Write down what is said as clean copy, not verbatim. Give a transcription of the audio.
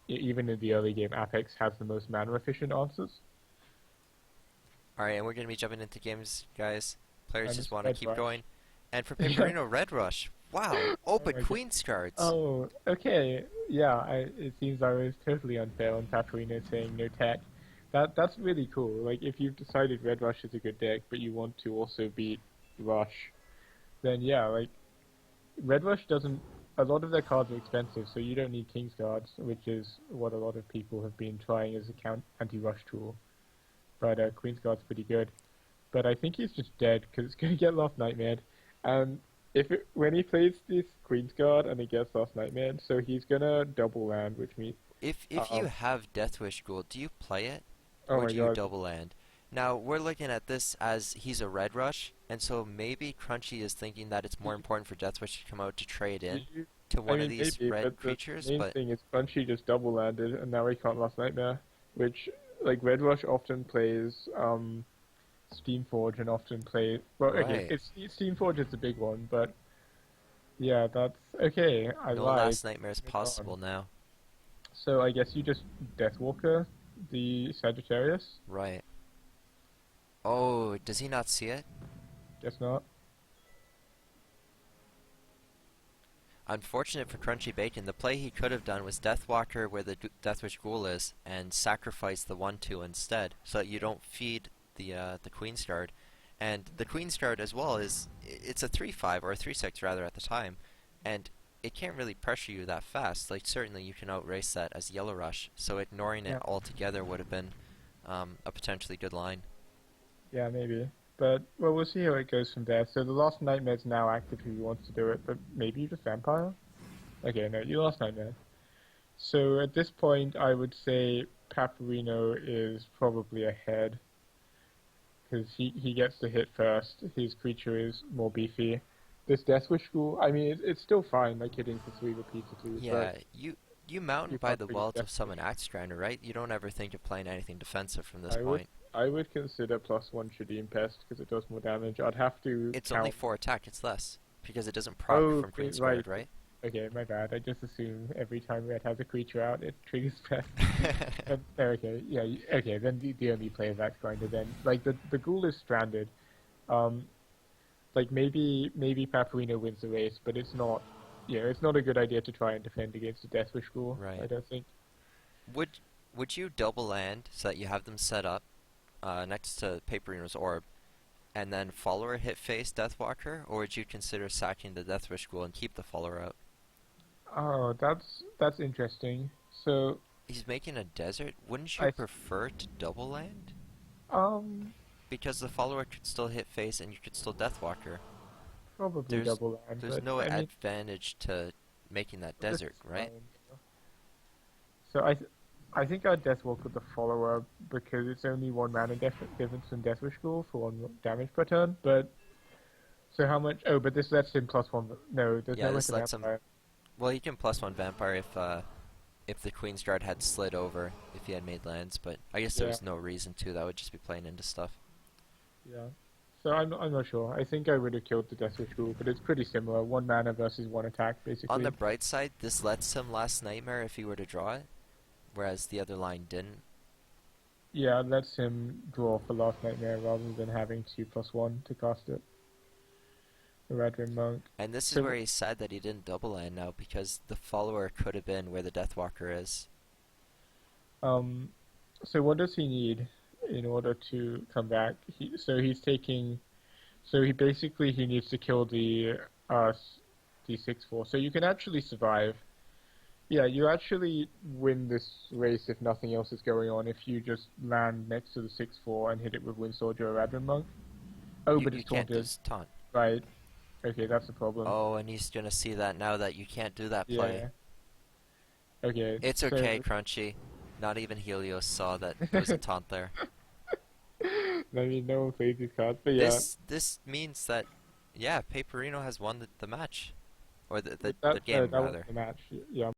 even in the early game, Apex has the most mana efficient answers. Alright, and we're gonna be jumping into games, guys. Players And just it's want to Red keep Rush. going. And for Yeah. Paperino, Red Rush. Wow, Oh open my god. Queen's cards. Oh, okay. Yeah, it seems I was totally unfair on Paperino saying no tech. That's really cool. Like if you've decided Red Rush is a good deck, but you want to also beat Rush, then yeah, like Red Rush doesn't. A lot of their cards are expensive, so you don't need King's Guards, which is what a lot of people have been trying as a anti-rush tool. But Queen's Guard's pretty good. But I think he's just dead because it's going to get Lost Nightmare. And when he plays this Queen's Guard and it gets Lost Nightmare, so he's gonna double land, which means If you have Deathwish Ghoul, do you play it? oh Or my do you god, double land? Now, we're looking at this as he's a Red Rush, and so maybe Crunchy is thinking that it's more important for Deathwish to come out to trade do in you? to I one of mean these maybe, red but the creatures, main but thing is Crunchy just double landed, and now he can't Lost Nightmare, which like Red Rush often plays Steamforge and often play. Well, okay, right. it's Steamforge is the big one, but yeah, that's okay. I No lied. Last Nightmare is Moving on. possible now. So I guess you just Deathwalker the Sagittarius. Right. Oh, does he not see it? Guess not. Unfortunate for CrunchyBacon, the play he could have done was Deathwalker where the Deathwish Ghoul is, and sacrifice the 1/2 instead, so that you don't feed the Queen's Guard. And the Queen's Guard as well it's a 3/5 or a 3/6 rather at the time, and it can't really pressure you that fast. Like certainly you can outrace that as Yellow Rush, so ignoring it Yeah, altogether would have been a potentially good line. yeah, maybe. But well, we'll see how it goes from there. So the Lost Nightmare is now active if you want to do it, but maybe you just Vampire. Okay, no, you Lost Nightmare. So at this point, I would say Paperino is probably ahead because he gets the hit first. His creature is more beefy. This Deathwish School, I mean, it's still fine, like hitting for three repeatedly, but Yeah, you mountain you by can't the really well to Deathwish. summon Axe Grinder, right? You don't ever think of playing anything defensive from this I would point. I would consider +1 Shadim Pest because it does more damage. I'd have to It's only count. 4 attack, it's less. Because it doesn't proc Oh, from Queen's right. Guard, right? Okay, my bad. I just assume every time Red has a creature out, it triggers Pest. Okay, yeah, okay. Then the only player that's going to then like the ghoul is stranded. Um, like maybe Paparino wins the race, but it's not. Yeah, it's not a good idea to try and defend against the Deathwish ghoul. I Right. don't think. Would would you double land so that you have them set up next to Paperino's orb, and then follower hit face Deathwalker, or would you consider sacking the Deathwish Ghoul and keep the follower out? Oh, that's interesting. So He's making a desert. Wouldn't you I prefer to double land? um Because the follower could still hit face and you could still Deathwalker. probably There's double land, there's but no I mean advantage to making that this desert, is right? fine. So I think I'd Deathwalk with the follower because it's only one mana difference from Deathwish Ghoul for one damage per turn. But so how much? Oh, but this lets him +1. No, there's Yeah, no way this to lets him. vampire. Well, he can +1 vampire if the Queen's Guard had slid over if he had made lands, but I guess there Yeah, was no reason to. That would just be playing into stuff. yeah. So I'm not sure. I think I would have killed the Deathwish Ghoul, but it's pretty similar. One mana versus one attack, On the basically. bright side, this lets him Last Nightmare if he were to draw it, whereas the other line didn't. Yeah, it lets him draw for Last Nightmare rather than having 2+1 to cast it. The Red Rim Monk. And this is So where he's sad that he didn't double land now, because the follower could have been where the Deathwalker is. um, so what does he need in order to come back? He's taking. So he needs to kill the uh D6-4. So you can actually survive. Yeah, you actually win this race if nothing else is going on. If you just land next to the 6-4 and hit it with Wind Soldier or Advent Monk. Oh, but You it's can't taunted. just taunt. Right. Okay, that's the problem. Oh, and he's gonna see that now that you can't do that play. Yeah. Okay. It's okay, So Crunchy. Not even Helios saw that there was a taunt there. I mean, no one plays these cards, but yeah. This means that yeah, Paperino has won the match, or the That game that was rather. the match. Yeah.